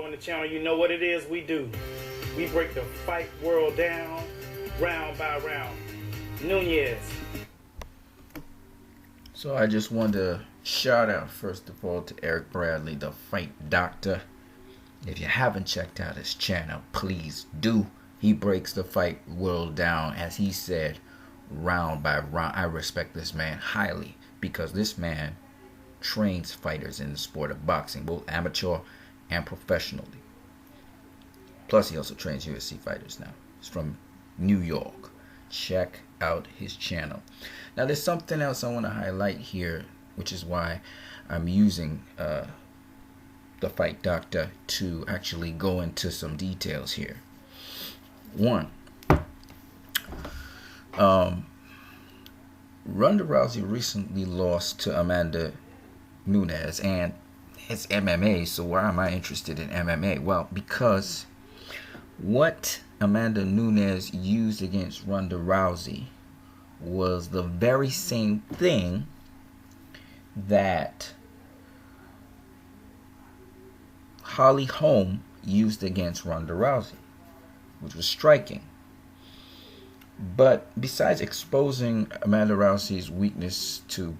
on the channel, you know what it is we do. We break the fight world down, round by round. Nunez. So I just want to shout out first of all to Eric Bradley, the fight doctor. If you haven't checked out his channel, please do. He breaks the fight world down, as he said, round by round. I respect this man highly because this man trains fighters in the sport of boxing, both amateur and professionally. Plus, he also trains UFC fighters now. He's from New York. Check out his channel. Now, there's something else I want to highlight here, which is why I'm using the fight doctor to actually go into some details here. One, Ronda Rousey recently lost to Amanda Nunes, and it's MMA, so why am I interested in MMA? Well, because what Amanda Nunes used against Ronda Rousey was the very same thing that Holly Holm used against Ronda Rousey, which was striking. But besides exposing Amanda Rousey's weakness to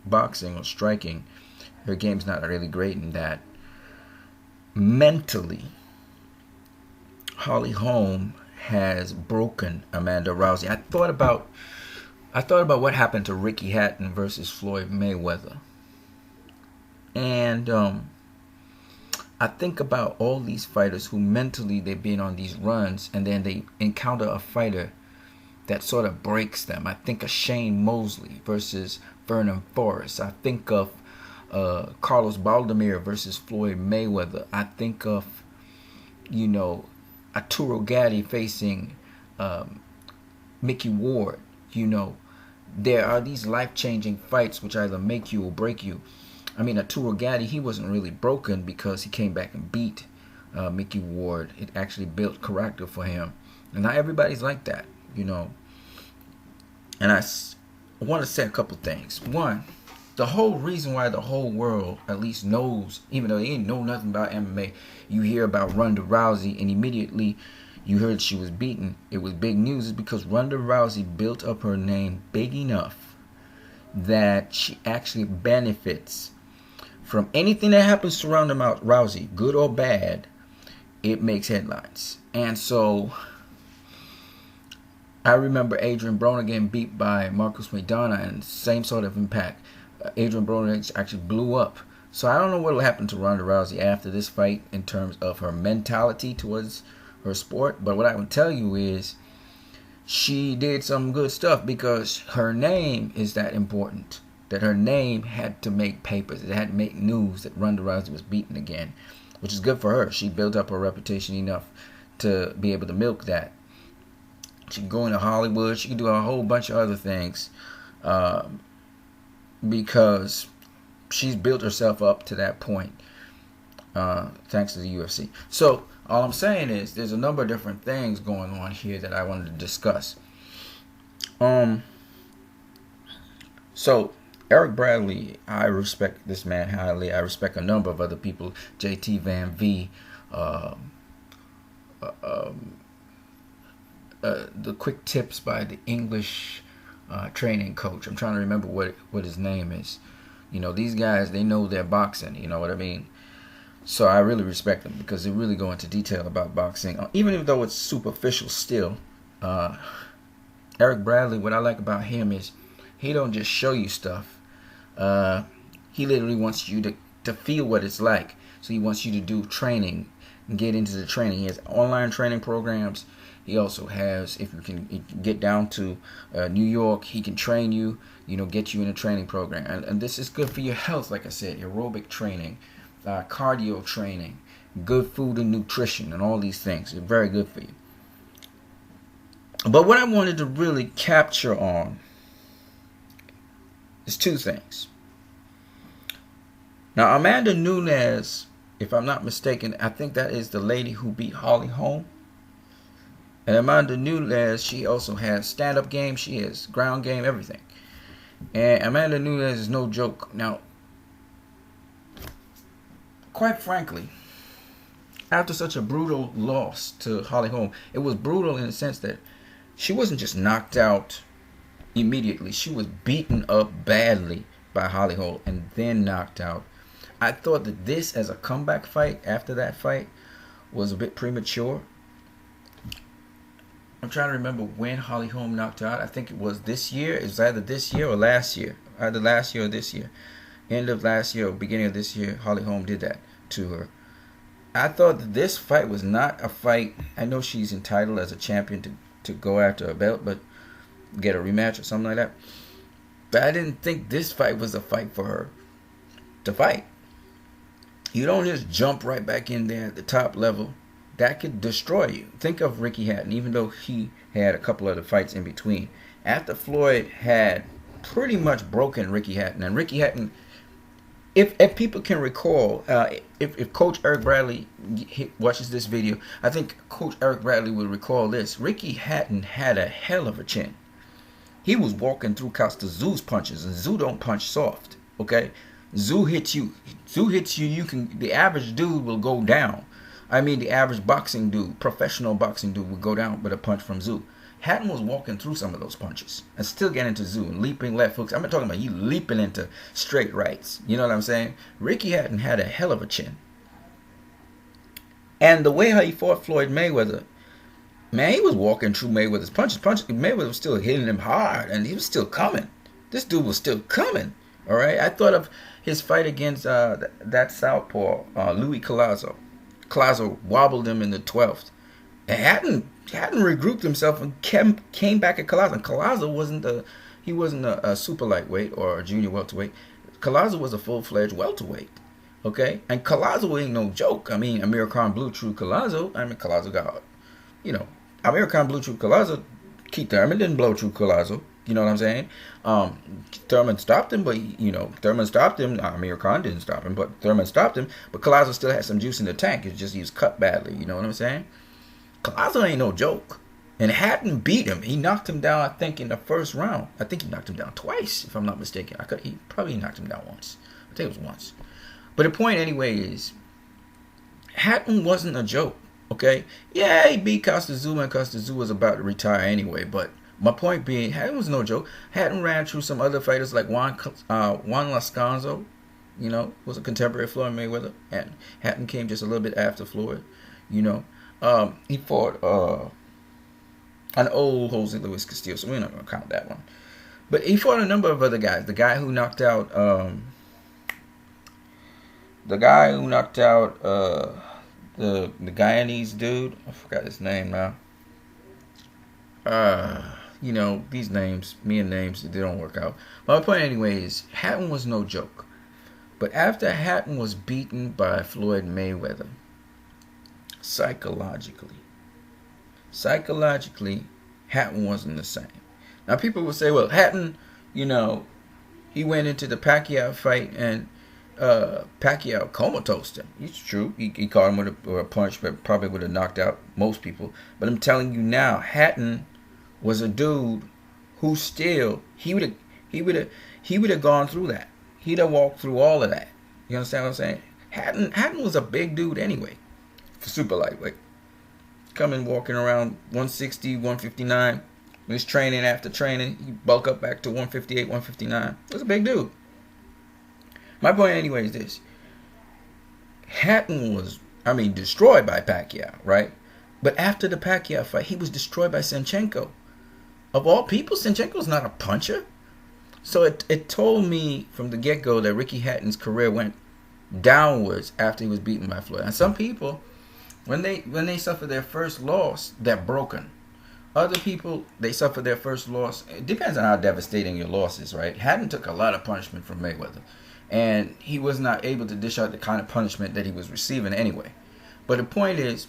boxing or striking, her game's not really great in that. Mentally, Holly Holm has broken Amanda Rousey. I thought about what happened to Ricky Hatton versus Floyd Mayweather. And I think about all these fighters who mentally they've been on these runs and then they encounter a fighter that sort of breaks them. I think of Shane Mosley versus Vernon Forrest. I think of Carlos Baldomir versus Floyd Mayweather. I think of, Arturo Gatti facing Mickey Ward. There are these life-changing fights which either make you or break you. I mean, Arturo Gatti, he wasn't really broken because he came back and beat Mickey Ward. It actually built character for him. And not everybody's like that, And I want to say a couple things. One, the whole reason why the whole world at least knows, even though they didn't know nothing about MMA, you hear about Ronda Rousey and immediately you heard she was beaten. It was big news is because Ronda Rousey built up her name big enough that she actually benefits from anything that happens to Ronda Rousey, good or bad. It makes headlines. And so I remember Adrian Broner getting beat by Marcos Maidana, and same sort of impact. Adrian Broner actually blew up. So I don't know what will happen to Ronda Rousey after this fight in terms of her mentality towards her sport. But what I can tell you is she did some good stuff because her name is that important. That her name had to make papers. It had to make news that Ronda Rousey was beaten again, which is good for her. She built up her reputation enough to be able to milk that. She can go into Hollywood. She can do a whole bunch of other things because she's built herself up to that point thanks to the UFC. So all I'm saying is there's a number of different things going on here that I wanted to discuss. So Eric Bradley, I respect this man highly. I respect a number of other people. JT Van V, the quick tips by the English training coach. I'm trying to remember what his name is. These guys, they know their boxing. You know what I mean? So I really respect them because they really go into detail about boxing, even though it's superficial still. Eric Bradley, what I like about him is he don't just show you stuff. He literally wants you to feel what it's like. So he wants you to do training and get into the training. He has online training programs. He also has, if you can get down to New York, he can train you, get you in a training program. And this is good for your health, like I said, aerobic training, cardio training, good food and nutrition, and all these things. They're very good for you. But what I wanted to really capture on is two things. Now, Amanda Nunes, if I'm not mistaken, I think that is the lady who beat Holly Holm. And Amanda Nunes, she also has stand-up game. She has ground game, everything. And Amanda Nunes is no joke. Now, quite frankly, after such a brutal loss to Holly Holm. It was brutal in the sense that she wasn't just knocked out immediately. She was beaten up badly by Holly Holm and then knocked out. I thought that this, as a comeback fight after that fight, was a bit premature. I'm trying to remember when Holly Holm knocked her out. I think it was this year. It was either this year or last year. Either last year or this year. End of last year or beginning of this year, Holly Holm did that to her. I thought that this fight was not a fight. I know she's entitled as a champion to go after a belt, but get a rematch or something like that. But I didn't think this fight was a fight for her to fight. You don't just jump right back in there at the top level. That could destroy you. Think of Ricky Hatton, even though he had a couple of the fights in between. After Floyd had pretty much broken Ricky Hatton, and Ricky Hatton, if people can recall, if Coach Eric Bradley watches this video, I think Coach Eric Bradley will recall this. Ricky Hatton had a hell of a chin. He was walking through Costa Zoo's punches, and Zoo don't punch soft, okay? Zoo hits you, you can, the average dude will go down. I mean, the average boxing dude, professional boxing dude, would go down with a punch from Zoo. Hatton was walking through some of those punches and still getting into Zoo and leaping left hooks. I'm not talking about you leaping into straight rights. You know what I'm saying? Ricky Hatton had a hell of a chin. And the way how he fought Floyd Mayweather, man, he was walking through Mayweather's punches. Mayweather was still hitting him hard, and he was still coming. This dude was still coming. All right? I thought of his fight against that southpaw, Louis Collazo. Collazo wobbled him in the 12th. And Hatton regrouped himself and came back at Collazo. And Collazo wasn't a super lightweight or a junior welterweight. Collazo was a full-fledged welterweight. Okay? And Collazo ain't no joke. I mean, Amir Khan blew through Collazo. I mean, Collazo got, Amir Khan blew through Collazo. Keith Thurman didn't blow through Collazo. You know what I'm saying? Thurman stopped him, but, Thurman stopped him. Amir Khan didn't stop him, but Thurman stopped him. But Collazo still had some juice in the tank. It's just he was cut badly. You know what I'm saying? Collazo ain't no joke. And Hatton beat him. He knocked him down, I think, in the first round. I think he knocked him down twice, if I'm not mistaken. He probably knocked him down once. I think it was once. But the point, anyway, is Hatton wasn't a joke. Okay? Yeah, he beat Costa Zuma, and Costa Zuma was about to retire anyway, but my point being, Hatton was no joke. Hatton ran through some other fighters like Juan Lascanzo, was a contemporary of Floyd Mayweather. And Hatton came just a little bit after Floyd, He fought an old Jose Luis Castillo, so we're not going to count that one. But he fought a number of other guys. The guy who knocked out the Guyanese dude, I forgot his name now. These names, me and names, they don't work out. My point anyway is, Hatton was no joke. But after Hatton was beaten by Floyd Mayweather, psychologically, Hatton wasn't the same. Now people will say, well, Hatton, he went into the Pacquiao fight and Pacquiao comatosed him. It's true. He caught him with a punch, but probably would have knocked out most people. But I'm telling you now, Hatton was a dude who still he would have gone through that. He'd have walked through all of that. You understand what I'm saying? Hatton was a big dude anyway, for super lightweight. Coming walking around 160, 159. He was training after training. He bulk up back to 158, 159. He was a big dude. My point anyway is this. Hatton was, destroyed by Pacquiao, right? But after the Pacquiao fight, he was destroyed by Senchenko. Of all people, Senchenko's not a puncher. So it told me from the get-go that Ricky Hatton's career went downwards after he was beaten by Floyd. And some people, when they suffer their first loss, they're broken. Other people, they suffer their first loss. It depends on how devastating your loss is, right? Hatton took a lot of punishment from Mayweather. And he was not able to dish out the kind of punishment that he was receiving anyway. But the point is,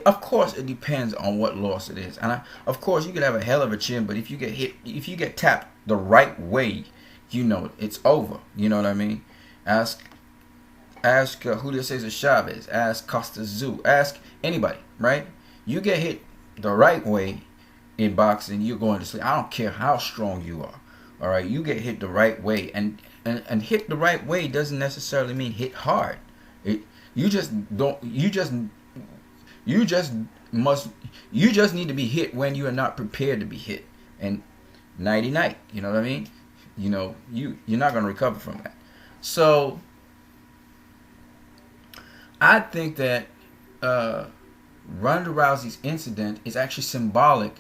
of course, it depends on what loss it is. And of course, you could have a hell of a chin, but if you get hit, if you get tapped the right way, it's over. You know what I mean? Ask Julio Cesar Chavez. Ask Costa Zoo. Ask anybody, right? You get hit the right way in boxing, you're going to sleep. I don't care how strong you are. All right, you get hit the right way, and hit the right way doesn't necessarily mean hit hard. You just don't. You just must. You just need to be hit when you are not prepared to be hit. And nighty night. You know what I mean? You know, you're not gonna recover from that. So I think that Ronda Rousey's incident is actually symbolic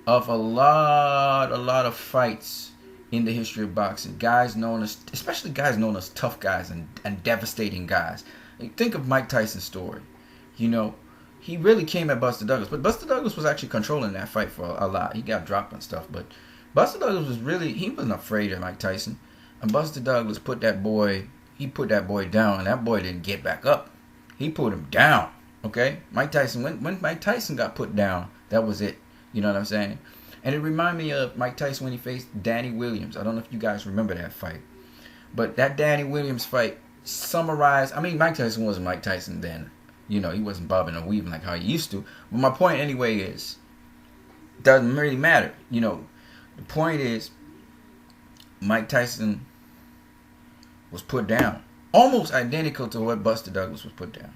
of a lot of fights in the history of boxing. Guys known as, especially guys known as tough guys and devastating guys. Think of Mike Tyson's story. You know, he really came at Buster Douglas, but Buster Douglas was actually controlling that fight for a lot. He got dropped and stuff, but Buster Douglas was really, he wasn't afraid of Mike Tyson. And Buster Douglas put that boy down, and that boy didn't get back up. He put him down. Okay? Mike Tyson, when Mike Tyson got put down, that was it. You know what I'm saying? And it reminded me of Mike Tyson when he faced Danny Williams. I don't know if you guys remember that fight. But that Danny Williams fight summarized, I mean, Mike Tyson wasn't Mike Tyson then. You know, he wasn't bobbing and weaving like how he used to. But my point anyway is, doesn't really matter. You know, the point is, Mike Tyson was put down. Almost identical to what Buster Douglas was put down.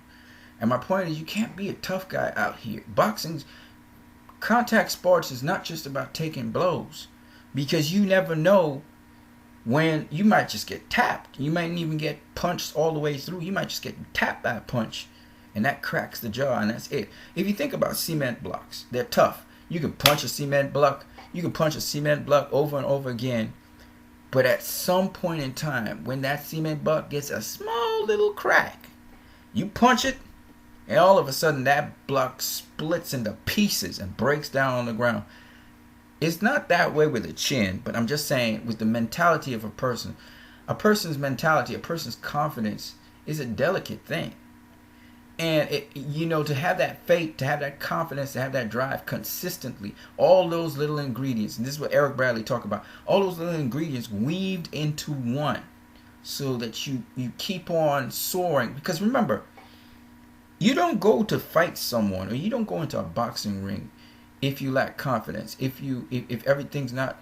And my point is, you can't be a tough guy out here. Contact sports is not just about taking blows. Because you never know when you might just get tapped. You might even get punched all the way through. You might just get tapped by a punch. And that cracks the jaw, and that's it. If you think about cement blocks, they're tough. You can punch a cement block. You can punch a cement block over and over again. But at some point in time, when that cement block gets a small little crack, you punch it, and all of a sudden that block splits into pieces and breaks down on the ground. It's not that way with a chin, but I'm just saying with the mentality of a person. A person's mentality, a person's confidence is a delicate thing. And, to have that faith, to have that confidence, to have that drive consistently, all those little ingredients, and this is what Eric Bradley talked about, all those little ingredients weaved into one so that you keep on soaring. Because remember, you don't go to fight someone, or you don't go into a boxing ring if you lack confidence, if everything's not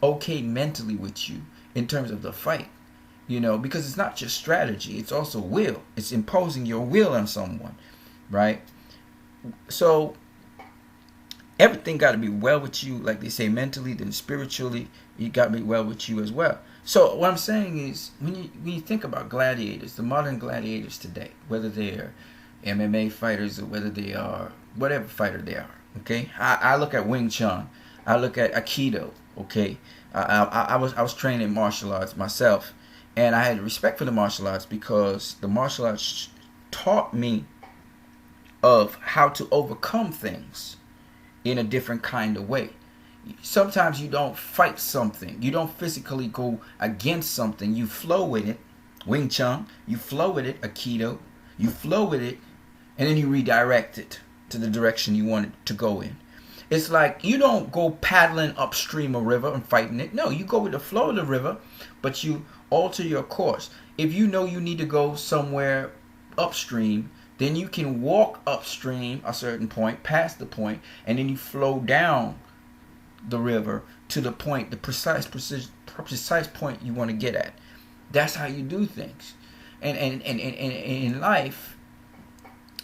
okay mentally with you in terms of the fight. Because it's not just strategy, it's also will. It's imposing your will on someone, right? So everything got to be well with you, like they say, mentally, then spiritually, you got to be well with you as well. So what I'm saying is, when you think about gladiators, the modern gladiators today, whether they're MMA fighters or whether they are whatever fighter they are, okay? I look at Wing Chun, I look at Aikido, okay? I was training martial arts myself. And I had respect for the martial arts because the martial arts taught me of how to overcome things in a different kind of way. Sometimes you don't fight something. You don't physically go against something. You flow with it. Wing Chun, you flow with it. Aikido, you flow with it. And then you redirect it to the direction you want it to go in. It's like you don't go paddling upstream a river and fighting it. No, you go with the flow of the river, but you alter your course. If you know you need to go somewhere upstream, then you can walk upstream a certain point, past the point, and then you flow down the river to the point, the precise point you want to get at. That's how you do things. And in life,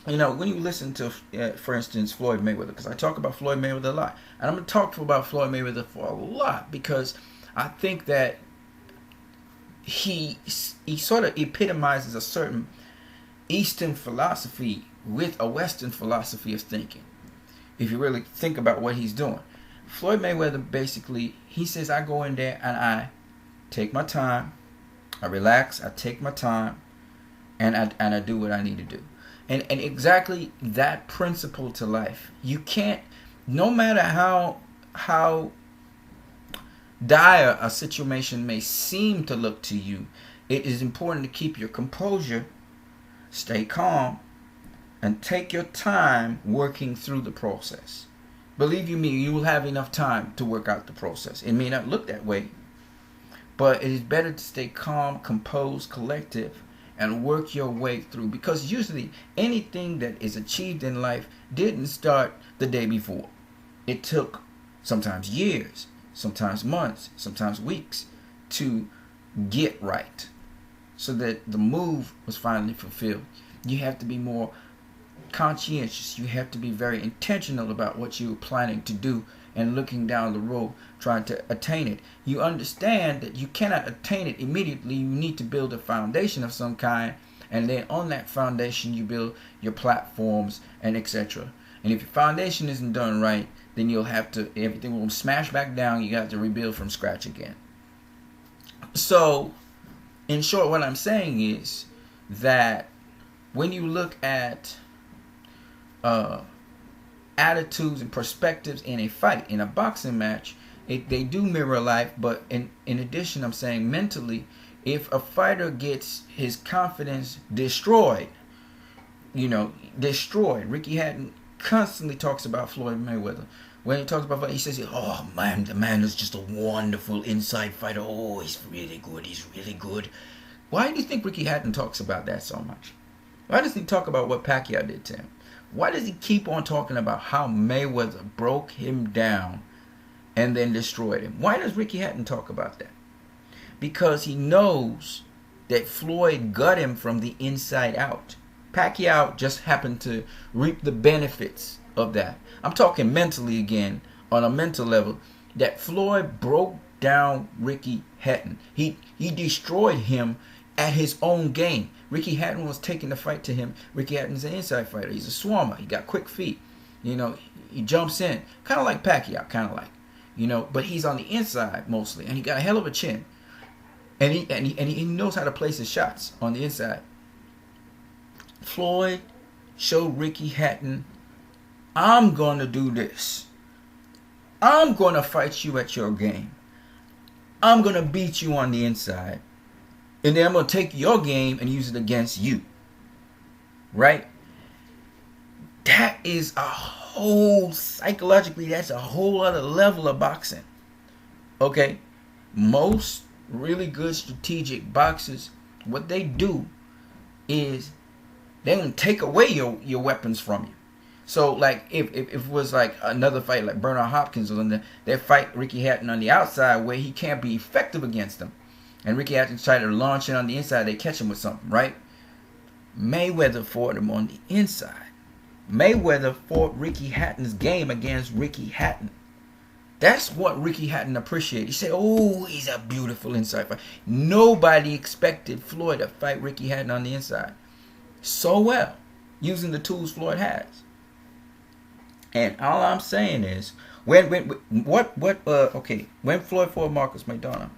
when you listen to, for instance, Floyd Mayweather, because I talk about Floyd Mayweather a lot, and I'm going to talk about Floyd Mayweather for a lot because I think that he sort of epitomizes a certain Eastern philosophy with a Western philosophy of thinking. If you really think about what he's doing, Floyd Mayweather basically, he says, I go in there and I take my time, I relax, I take my time, and I do what I need to do. And exactly that principle to life. You can't, no matter how dire a situation may seem to look to you, it is important to keep your composure, stay calm, and take your time working through the process. Believe you me, you will have enough time to work out the process. It may not look that way, but it is better to stay calm, composed, collective, and work your way through, because usually anything that is achieved in life didn't start the day before. It took sometimes years, sometimes months, sometimes weeks to get right so that the move was finally fulfilled. You have to be more conscientious. You have to be very intentional about what you're planning to do and looking down the road trying to attain it. You understand that you cannot attain it immediately. You need to build a foundation of some kind, and then on that foundation you build your platforms and etc. And if your foundation isn't done right, then you'll have to, everything will smash back down. You have to rebuild from scratch again. So in short, what I'm saying is that when you look at attitudes and perspectives in a fight, in a boxing match, they do mirror life. But in addition, I'm saying mentally, if a fighter gets his confidence destroyed, Ricky Hatton constantly talks about Floyd Mayweather. When he talks about fight, he says, "Oh man, the man is just a wonderful inside fighter. Oh, he's really good. He's really good." Why do you think Ricky Hatton talks about that so much? Why does he talk about what Pacquiao did to him? Why does he keep on talking about how Mayweather broke him down and then destroyed him? Why does Ricky Hatton talk about that? Because he knows that Floyd got him from the inside out. Pacquiao just happened to reap the benefits of that. I'm talking mentally again, on a mental level, that Floyd broke down Ricky Hatton. He destroyed him at his own game. Ricky Hatton was taking the fight to him. Ricky Hatton's an inside fighter. He's a swarmer. He got quick feet. He jumps in. Kind of like Pacquiao, but he's on the inside mostly. And he got a hell of a chin. And he knows how to place his shots on the inside. Floyd showed Ricky Hatton, I'm going to do this. I'm going to fight you at your game. I'm going to beat you on the inside. And then I'm going to take your game and use it against you. Right? That is a whole, psychologically, that's a whole other level of boxing. Okay? Most really good strategic boxers, what they do is they're going to take away your weapons from you. So, like, if it was like another fight, like Bernard Hopkins, or they fight Ricky Hatton on the outside where he can't be effective against them, and Ricky Hatton tried to launch in on the inside, they catch him with something, right? Mayweather fought him on the inside. Mayweather fought Ricky Hatton's game against Ricky Hatton. That's what Ricky Hatton appreciated. He said, oh, he's a beautiful inside fighter. Nobody expected Floyd to fight Ricky Hatton on the inside so well, using the tools Floyd has. And all I'm saying is, when Floyd fought Marcus Maidana,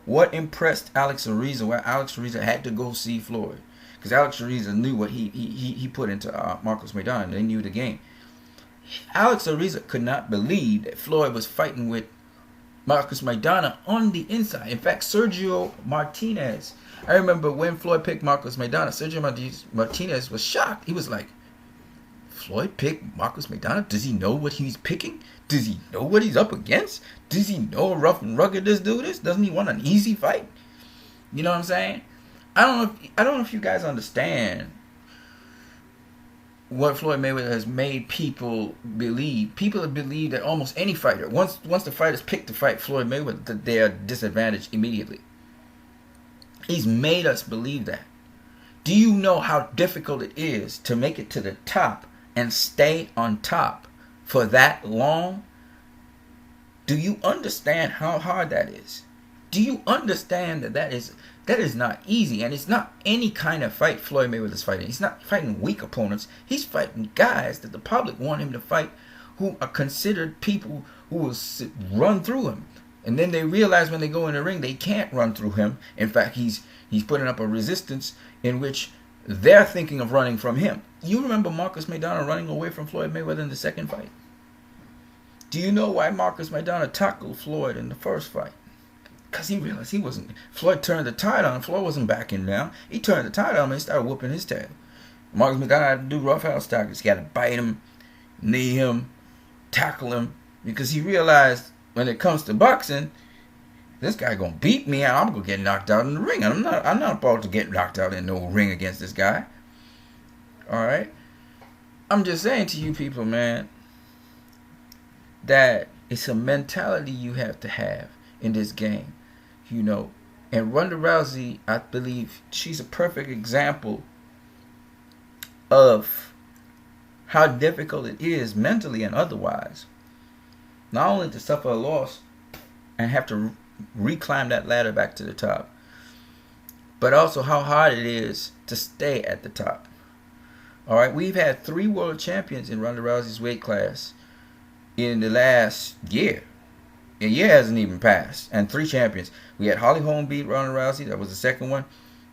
what impressed Alex Ariza, where Alex Ariza had to go see Floyd, because Alex Ariza knew what he put into Marcus Maidana, and they knew the game. Alex Ariza could not believe that Floyd was fighting with Marcus Maidana on the inside. In fact, Sergio Martinez, I remember when Floyd picked Marcus Maidana, Sergio Martinez was shocked. He was like, Floyd picked Marcus Maidana? Does he know what he's picking? Does he know what he's up against? Does he know how rough and rugged this dude is? Doesn't he want an easy fight? You know what I'm saying? I don't know if you guys understand what Floyd Mayweather has made people believe. People believe that almost any fighter, once the fighters pick to fight Floyd Mayweather, that they are disadvantaged immediately. He's made us believe that. Do you know how difficult it is to make it to the top and stay on top for that long? Do you understand how hard that is? Do you understand that is not easy? And it's not any kind of fight Floyd Mayweather's fighting. He's not fighting weak opponents. He's fighting guys that the public want him to fight, who are considered people who will run through him. And then they realize when they go in the ring, they can't run through him. In fact, he's putting up a resistance in which they're thinking of running from him. You remember Marcus Maidana running away from Floyd Mayweather in the second fight? Do you know why Marcus Maidana tackled Floyd in the first fight? Because he realized he wasn't. Floyd turned the tide on him. Floyd wasn't backing down. He turned the tide on him and started whooping his tail. Marcus Maidana had to do roughhouse tactics. He got to bite him, knee him, tackle him, because he realized when it comes to boxing, this guy gonna beat me and I'm gonna get knocked out in the ring. I'm not about to get knocked out in no ring against this guy. Alright? I'm just saying to you people, man, that it's a mentality you have to have in this game. And Rhonda Rousey, I believe she's a perfect example of how difficult it is mentally and otherwise, not only to suffer a loss and have to reclimb that ladder back to the top, but also how hard it is to stay at the top. All right, we've had 3 world champions in Rhonda Rousey's weight class in the last year. A year hasn't even passed, and 3 champions. We had Holly Holm beat Rhonda Rousey. That was the second one.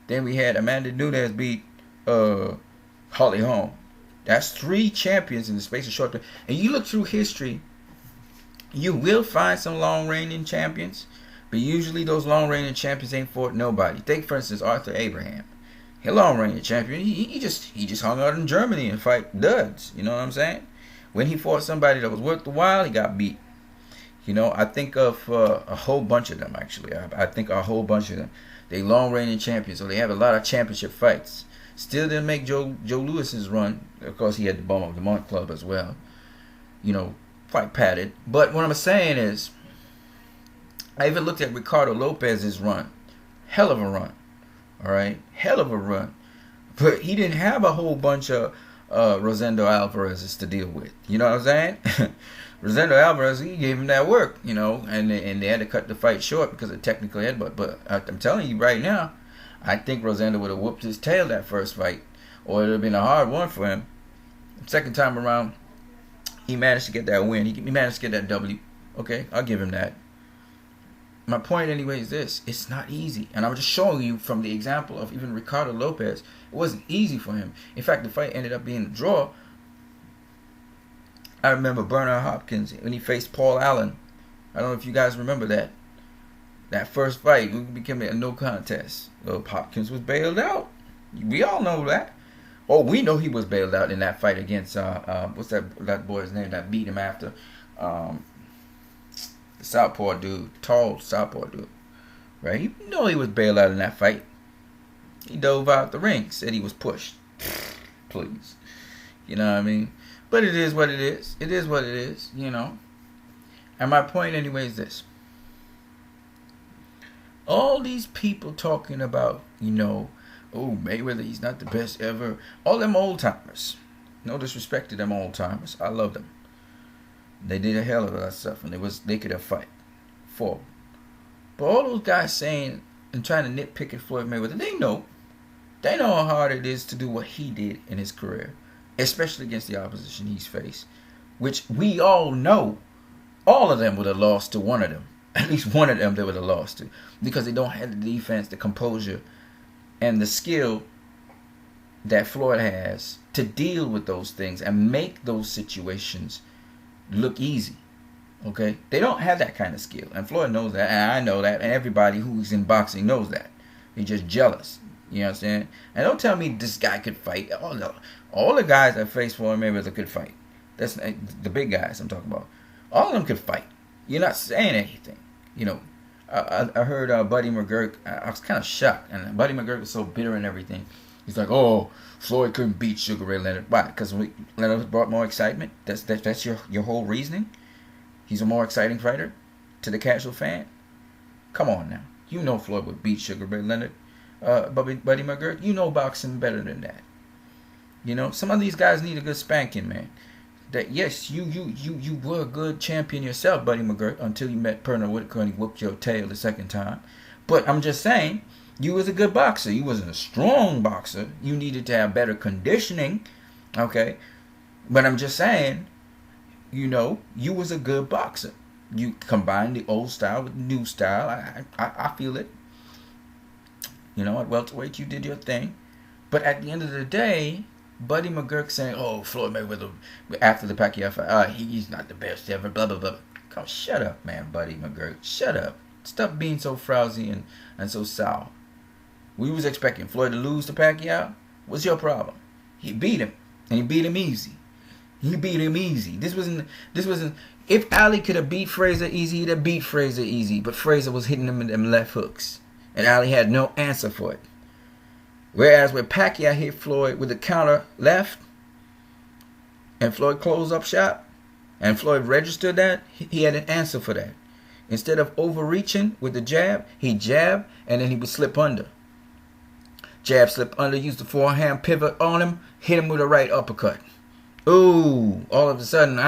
Then we had Amanda Nunes beat Holly Holm. That's 3 champions in the space of short time. And you look through history, you will find some long-reigning champions, but usually those long-reigning champions ain't fought nobody. Take, for instance, Arthur Abraham. He a long-reigning champion. He just hung out in Germany and fight duds. You know what I'm saying? When he fought somebody that was worth the while, he got beat. You know, I think of a whole bunch of them, actually. I think a whole bunch of them. They long-reigning champions, so they have a lot of championship fights. Still didn't make Joe Lewis's run. Of course, he had the Bum of the Month Club as well. You know, quite padded. But what I'm saying is, I even looked at Ricardo Lopez's run. Hell of a run. All right? Hell of a run. But he didn't have a whole bunch of Rosendo Alvarez's to deal with. You know what I'm saying? Rosendo Alvarez, he gave him that work, you know, and they had to cut the fight short because of technical headbutt. But I'm telling you right now, I think Rosendo would have whooped his tail that first fight, or it would have been a hard one for him. Second time around, he managed to get that win. He managed to get that W. Okay, I'll give him that. My point anyway is this. It's not easy. And I'm just showing you from the example of even Ricardo Lopez. It wasn't easy for him. In fact, the fight ended up being a draw. I remember Bernard Hopkins when he faced Paul Allen. I don't know if you guys remember that. That first fight became a no contest. Well, Hopkins was bailed out. We all know that. Oh, we know he was bailed out in that fight against what's that boy's name that beat him after? The southpaw dude, tall southpaw dude, right? You know he was bailed out in that fight. He dove out the ring, said he was pushed. Please, you know what I mean? But it is what it is. It is what it is, you know. And my point anyway is this. All these people talking about, you know, oh, Mayweather, he's not the best ever. All them old timers. No disrespect to them old timers. I love them. They did a hell of a lot of stuff, and they could have fought. But all those guys saying and trying to nitpick at Floyd Mayweather, they know how hard it is to do what he did in his career, especially against the opposition he's faced, which we all know all of them would have lost to one of them. At least one of them they would have lost to, because they don't have the defense, the composure, and the skill that Floyd has to deal with those things and make those situations look easy. Okay? They don't have that kind of skill, and Floyd knows that, and I know that, and everybody who's in boxing knows that. They're just jealous. You know what I'm saying? And don't tell me this guy could fight. All the guys that face Floyd Mayweather could fight. That's the big guys I'm talking about. All of them could fight. You're not saying anything. You know, I heard Buddy McGurk. I was kind of shocked, and Buddy McGurk was so bitter and everything. He's like, "Oh, Floyd couldn't beat Sugar Ray Leonard. Why? Because Leonard brought more excitement. That's your whole reasoning. He's a more exciting fighter to the casual fan. Come on now, you know Floyd would beat Sugar Ray Leonard. Buddy McGurk, you know boxing better than that. You know, some of these guys need a good spanking, man. That yes, you were a good champion yourself, Buddy McGurk, until you met Pernell Whitaker and he whooped your tail the second time. But I'm just saying, you was a good boxer. You wasn't a strong boxer. You needed to have better conditioning, okay? But I'm just saying, you know, you was a good boxer. You combined the old style with the new style. I feel it. You know, at welterweight, you did your thing. But at the end of the day, Buddy McGurk saying, "Oh, Floyd Mayweather after the Pacquiao fight, he's not the best ever." Blah blah blah. Come, shut up, man, Buddy McGurk. Shut up. Stop being so frowsy and so sour. We was expecting Floyd to lose to Pacquiao. What's your problem? He beat him, and he beat him easy. This wasn't. If Ali could have beat Frazier easy, he'd have beat Frazier easy. But Frazier was hitting him in them left hooks, and Ali had no answer for it. Whereas when Pacquiao hit Floyd with the counter left, and Floyd closed up shop, and Floyd registered that, he had an answer for that. Instead of overreaching with the jab, he jabbed, and then he would slip under. Jab slip under, used the forehand pivot on him, hit him with a right uppercut. Ooh, all of a sudden, he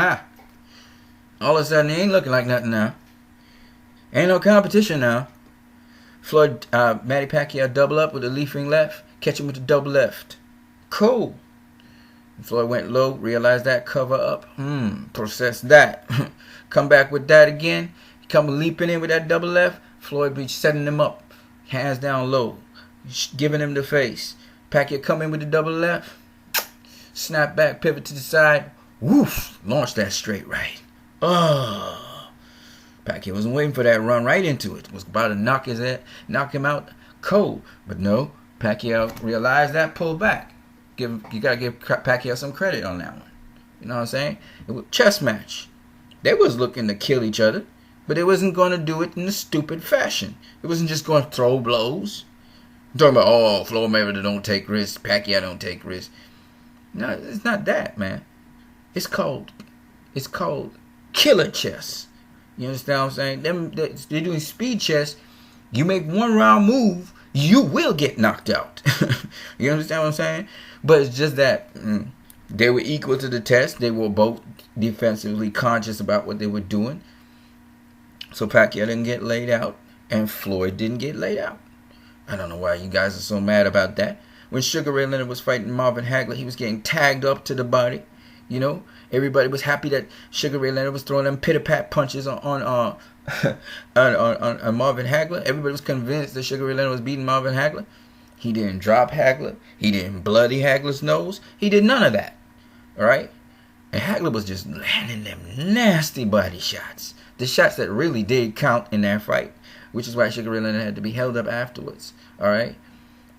ain't looking like nothing now. Ain't no competition now. Floyd, Manny Pacquiao double up with a leaping left, catch him with the double left. Cool. Floyd went low, realized that, cover up, process that. Come back with that again, come leaping in with that double left. Floyd be setting him up, hands down low, giving him the face. Pacquiao come in with the double left, snap back, pivot to the side, woof, launch that straight right. Pacquiao wasn't waiting for that, run right into it. Was about to knock him out cold. But no, Pacquiao realized that, pulled back. You gotta give Pacquiao some credit on that one. You know what I'm saying? It was a chess match. They was looking to kill each other, but they wasn't going to do it in a stupid fashion. It wasn't just going to throw blows. I'm talking about, Floyd Mayweather don't take risks, Pacquiao don't take risks. No, it's not that, man. It's called killer chess. You understand what I'm saying? They're doing speed chess. You make one round move, you will get knocked out. You understand what I'm saying? But it's just that they were equal to the test. They were both defensively conscious about what they were doing. So Pacquiao didn't get laid out, and Floyd didn't get laid out. I don't know why you guys are so mad about that. When Sugar Ray Leonard was fighting Marvin Hagler, he was getting tagged up to the body. You know, everybody was happy that Sugar Ray Leonard was throwing them pitter-pat punches on Marvin Hagler. Everybody was convinced that Sugar Ray Leonard was beating Marvin Hagler. He didn't drop Hagler. He didn't bloody Hagler's nose. He did none of that. All right? And Hagler was just landing them nasty body shots. The shots that really did count in that fight, which is why Sugar Ray Leonard had to be held up afterwards. All right?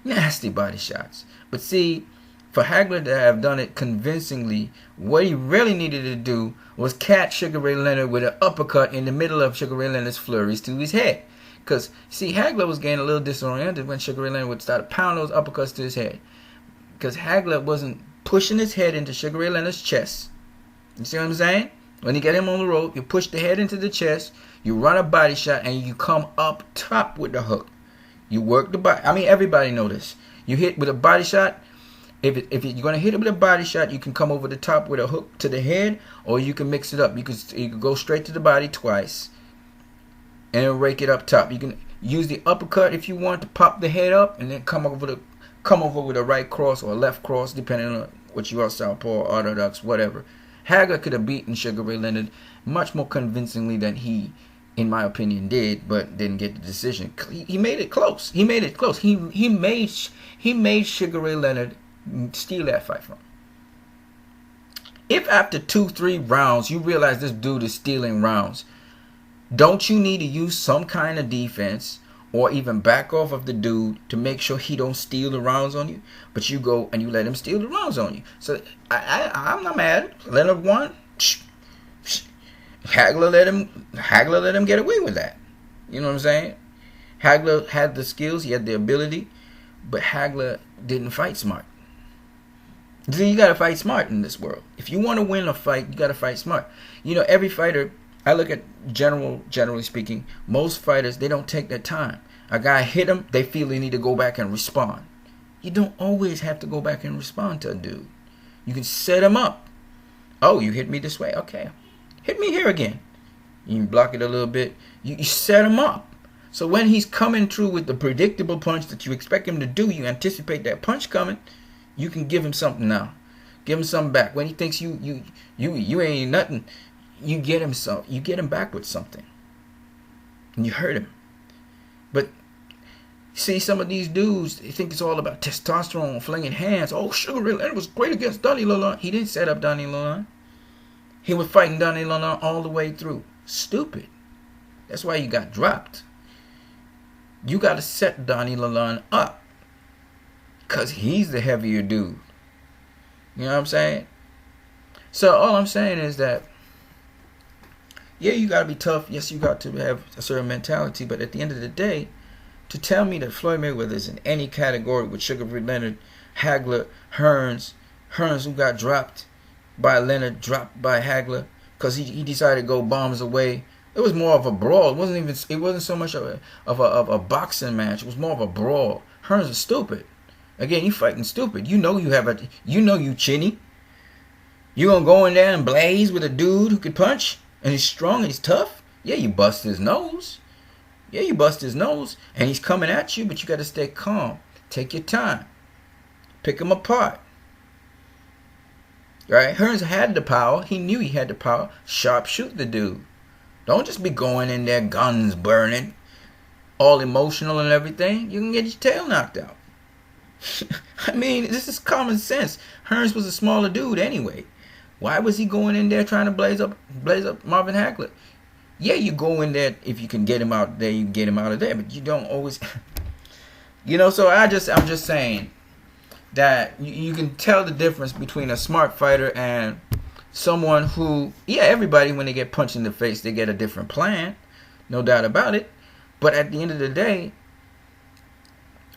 Nasty body shots. But see, for Hagler to have done it convincingly, what he really needed to do was catch Sugar Ray Leonard with an uppercut in the middle of Sugar Ray Leonard's flurries to his head. Because, see, Hagler was getting a little disoriented when Sugar Ray Leonard would start pounding those uppercuts to his head. Because Hagler wasn't pushing his head into Sugar Ray Leonard's chest. You see what I'm saying? When you get him on the rope, you push the head into the chest, you run a body shot, and you come up top with the hook. You work the body. I mean, everybody know this. You hit with a body shot. If you're going to hit it with a body shot, you can come over the top with a hook to the head, or you can mix it up. You can go straight to the body twice and rake it up top. You can use the uppercut if you want to pop the head up, and then come over with a right cross or a left cross, depending on what you are, southpaw, orthodox, whatever. Hagler could have beaten Sugar Ray Leonard much more convincingly than he, in my opinion, did, but didn't get the decision. He made it close. He made it close. He made Sugar Ray Leonard steal that fight from him. If after 2-3 rounds you realize this dude is stealing rounds, don't you need to use some kind of defense or even back off of the dude to make sure he don't steal the rounds on you? But you go and you let him steal the rounds on you. So I'm not mad. Leonard won. Hagler let him get away with that. You know what I'm saying? Hagler had the skills, he had the ability, but Hagler didn't fight smart. See, you gotta fight smart in this world. If you want to win a fight, you gotta fight smart. You know, every fighter, I look at generally speaking, most fighters, they don't take their time. A guy hit them, they feel they need to go back and respond. You don't always have to go back and respond to a dude. You can set him up. Oh, you hit me this way? Okay. Hit me here again. You can block it a little bit. You set him up. So when he's coming through with the predictable punch that you expect him to do, you anticipate that punch coming, you can give him something now. Give him something back. When he thinks you ain't nothing, you get him back with something. And you hurt him. But see, some of these dudes, they think it's all about testosterone, flinging hands. Oh, Sugar Ray Leonard was great against Donnie Lalonde. He didn't set up Donnie Lalonde. He was fighting Donnie Lalonde all the way through. Stupid. That's why you got dropped. You got to set Donnie Lalonde up. Because he's the heavier dude. You know what I'm saying? So all I'm saying is that, yeah, you got to be tough. Yes, you got to have a certain mentality. But at the end of the day, to tell me that Floyd Mayweather is in any category with Sugar Ray Leonard, Hagler, Hearns who got dropped by Leonard, dropped by Hagler, because he decided to go bombs away. It was more of a brawl. It wasn't so much of a boxing match. It was more of a brawl. Hearns is stupid. Again, you fighting stupid. You know you chinny. You gonna go in there and blaze with a dude who can punch and he's strong and he's tough? Yeah, you bust his nose. Yeah, you bust his nose and he's coming at you, but you got to stay calm. Take your time. Pick him apart. Right? Hearns had the power. He knew he had the power. Sharp shoot the dude. Don't just be going in there, guns burning, all emotional and everything. You can get your tail knocked out. I mean, this is common sense. Hearns was a smaller dude anyway. Why was he going in there trying to blaze up Marvin Hagler? Yeah, you go in there if you can get him out there, you can get him out of there, but you don't always. So I'm just saying that you can tell the difference between a smart fighter and someone who, yeah, everybody when they get punched in the face, they get a different plan, no doubt about it. But at the end of the day,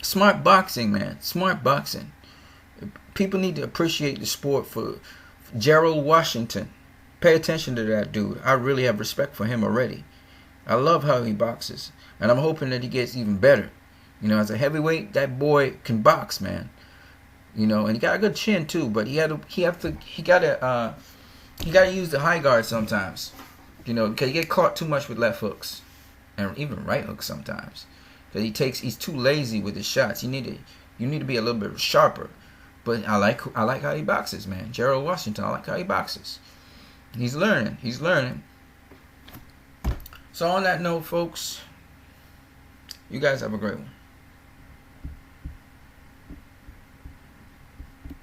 smart boxing, man, smart boxing. People need to appreciate the sport for Gerald Washington. Pay attention to that dude. I really have respect for him already. I love how he boxes, and I'm hoping that he gets even better. As a heavyweight, that boy can box, man. And he got a good chin too, but he gotta use the high guard sometimes. Because he get caught too much with left hooks and even right hooks sometimes. Because he's too lazy with his shots. You need to be a little bit sharper. But I like how he boxes, man. Gerald Washington, I like how he boxes. He's learning. So on that note, folks, you guys have a great one.